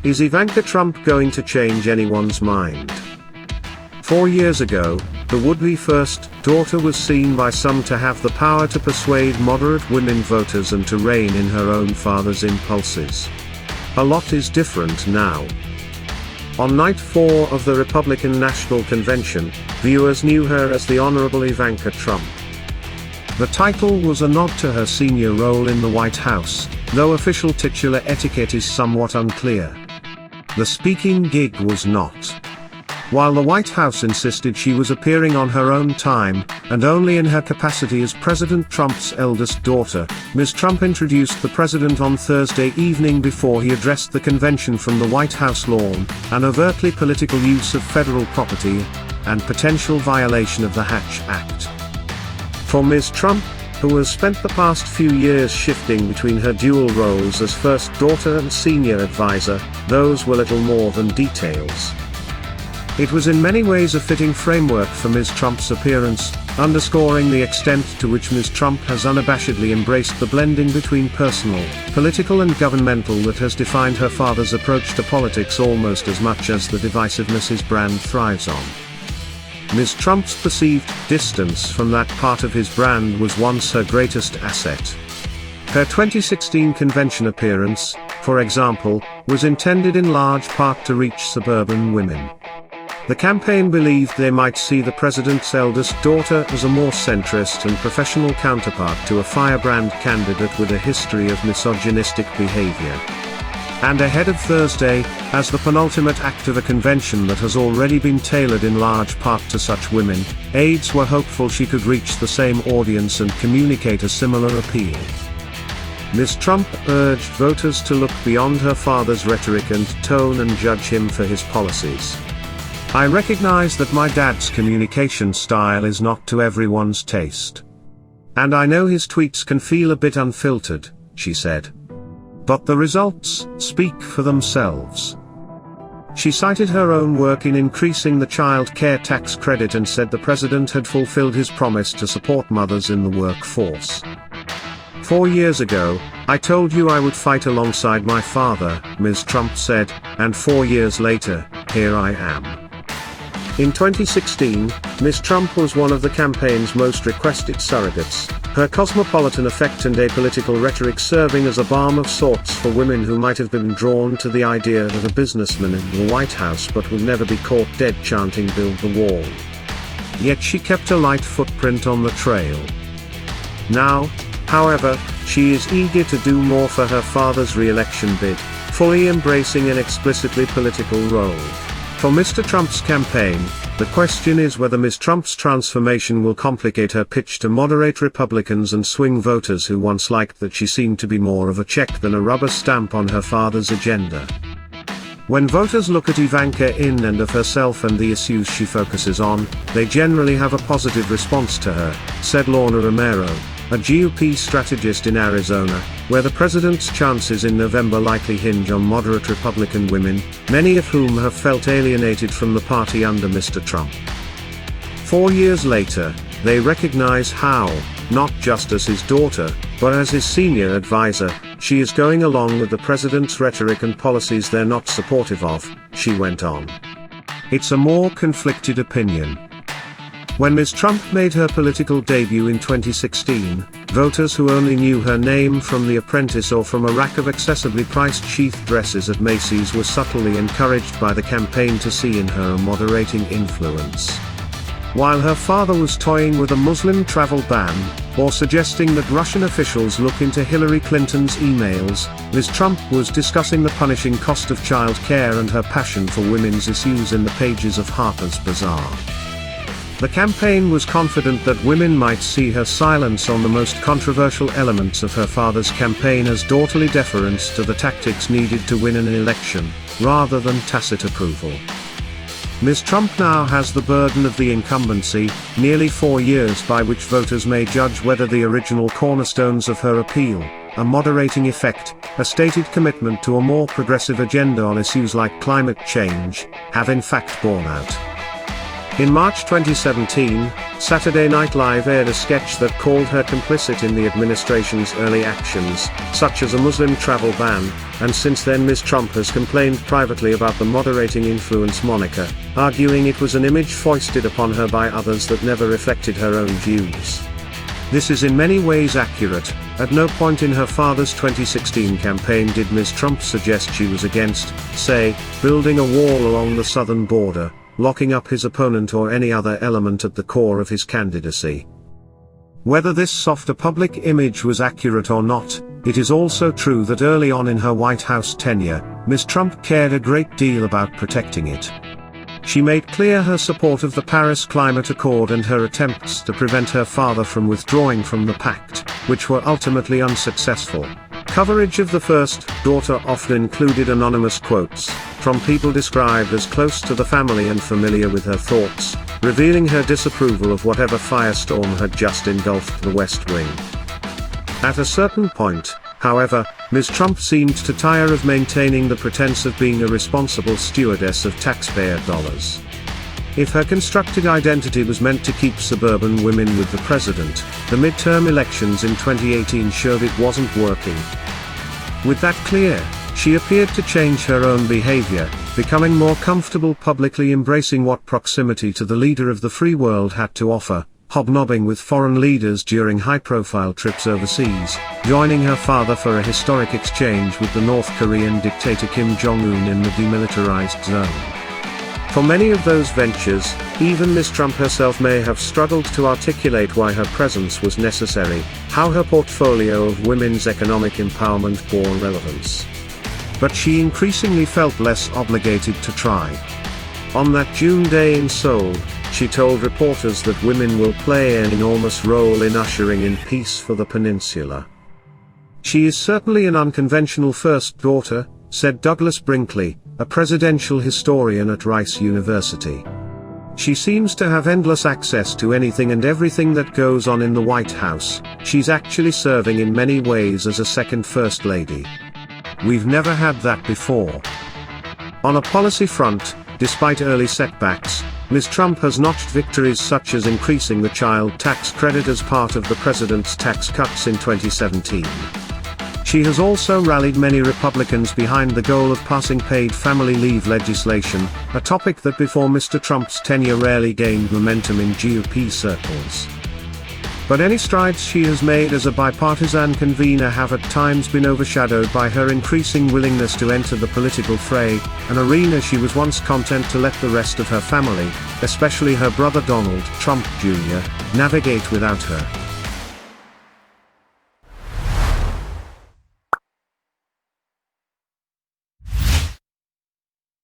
Is Ivanka Trump going to change anyone's mind? 4 years ago, the would-be first daughter was seen by some to have the power to persuade moderate women voters and to rein in her own father's impulses. A lot is different now. On night 4 of the Republican National Convention, viewers knew her as the Honorable Ivanka Trump. The title was a nod to her senior role in the White House, though official titular etiquette is somewhat unclear. The speaking gig was not. While the White House insisted she was appearing on her own time, and only in her capacity as President Trump's eldest daughter, Ms. Trump introduced the president on Thursday evening before he addressed the convention from the White House lawn, an overtly political use of federal property, and potential violation of the Hatch Act. For Ms. Trump, who has spent the past few years shifting between her dual roles as first daughter and senior advisor, those were little more than details. It was in many ways a fitting framework for Ms. Trump's appearance, underscoring the extent to which Ms. Trump has unabashedly embraced the blending between personal, political and governmental that has defined her father's approach to politics almost as much as the divisiveness his brand thrives on. Ms. Trump's perceived distance from that part of his brand was once her greatest asset. Her 2016 convention appearance, for example, was intended in large part to reach suburban women. The campaign believed they might see the president's eldest daughter as a more centrist and professional counterpart to a firebrand candidate with a history of misogynistic behavior. And ahead of Thursday, as the penultimate act of a convention that has already been tailored in large part to such women, aides were hopeful she could reach the same audience and communicate a similar appeal. Ms. Trump urged voters to look beyond her father's rhetoric and tone and judge him for his policies. I recognize that my dad's communication style is not to everyone's taste. And I know his tweets can feel a bit unfiltered, she said. But the results speak for themselves. She cited her own work in increasing the child care tax credit and said the president had fulfilled his promise to support mothers in the workforce. 4 years ago, I told you I would fight alongside my father, Ms. Trump said, and 4 years later, here I am. In 2016, Ms. Trump was one of the campaign's most requested surrogates, her cosmopolitan effect and apolitical rhetoric serving as a balm of sorts for women who might have been drawn to the idea that a businessman in the White House but would never be caught dead chanting "Build the Wall." Yet she kept a light footprint on the trail. Now, however, she is eager to do more for her father's re-election bid, fully embracing an explicitly political role. For Mr. Trump's campaign, the question is whether Ms. Trump's transformation will complicate her pitch to moderate Republicans and swing voters who once liked that she seemed to be more of a check than a rubber stamp on her father's agenda. When voters look at Ivanka in and of herself and the issues she focuses on, they generally have a positive response to her, said Lorna Romero, a GOP strategist in Arizona, where the president's chances in November likely hinge on moderate Republican women, many of whom have felt alienated from the party under Mr. Trump. 4 years later, they recognize how, not just as his daughter, but as his senior advisor, she is going along with the president's rhetoric and policies they're not supportive of, she went on. It's a more conflicted opinion. When Ms. Trump made her political debut in 2016, voters who only knew her name from The Apprentice or from a rack of excessively priced sheath dresses at Macy's were subtly encouraged by the campaign to see in her a moderating influence. While her father was toying with a Muslim travel ban, or suggesting that Russian officials look into Hillary Clinton's emails, Ms. Trump was discussing the punishing cost of child care and her passion for women's issues in the pages of Harper's Bazaar. The campaign was confident that women might see her silence on the most controversial elements of her father's campaign as daughterly deference to the tactics needed to win an election, rather than tacit approval. Ms. Trump now has the burden of the incumbency, nearly 4 years by which voters may judge whether the original cornerstones of her appeal, a moderating effect, a stated commitment to a more progressive agenda on issues like climate change, have in fact borne out. In March 2017, Saturday Night Live aired a sketch that called her complicit in the administration's early actions, such as a Muslim travel ban, and since then Ms. Trump has complained privately about the moderating influence moniker, arguing it was an image foisted upon her by others that never reflected her own views. This is in many ways accurate. At no point in her father's 2016 campaign did Ms. Trump suggest she was against, say, building a wall along the southern border, locking up his opponent or any other element at the core of his candidacy. Whether this softer public image was accurate or not, it is also true that early on in her White House tenure, Ms. Trump cared a great deal about protecting it. She made clear her support of the Paris Climate Accord and her attempts to prevent her father from withdrawing from the pact, which were ultimately unsuccessful. Coverage of the first daughter often included anonymous quotes from people described as close to the family and familiar with her thoughts, revealing her disapproval of whatever firestorm had just engulfed the West Wing. At a certain point, however, Ms. Trump seemed to tire of maintaining the pretense of being a responsible stewardess of taxpayer dollars. If her constructed identity was meant to keep suburban women with the president, the midterm elections in 2018 showed it wasn't working. With that clear, she appeared to change her own behavior, becoming more comfortable publicly embracing what proximity to the leader of the free world had to offer, hobnobbing with foreign leaders during high-profile trips overseas, joining her father for a historic exchange with the North Korean dictator Kim Jong-un in the demilitarized zone. For many of those ventures, even Ms. Trump herself may have struggled to articulate why her presence was necessary, how her portfolio of women's economic empowerment bore relevance. But she increasingly felt less obligated to try. On that June day in Seoul, she told reporters that women will play an enormous role in ushering in peace for the peninsula. She is certainly an unconventional first daughter, said Douglas Brinkley, a presidential historian at Rice University. She seems to have endless access to anything and everything that goes on in the White House. She's actually serving in many ways as a second First Lady. We've never had that before. On a policy front, despite early setbacks, Ms. Trump has notched victories such as increasing the child tax credit as part of the president's tax cuts in 2017. She has also rallied many Republicans behind the goal of passing paid family leave legislation, a topic that before Mr. Trump's tenure rarely gained momentum in GOP circles. But any strides she has made as a bipartisan convener have at times been overshadowed by her increasing willingness to enter the political fray, an arena she was once content to let the rest of her family, especially her brother Donald Trump Jr., navigate without her.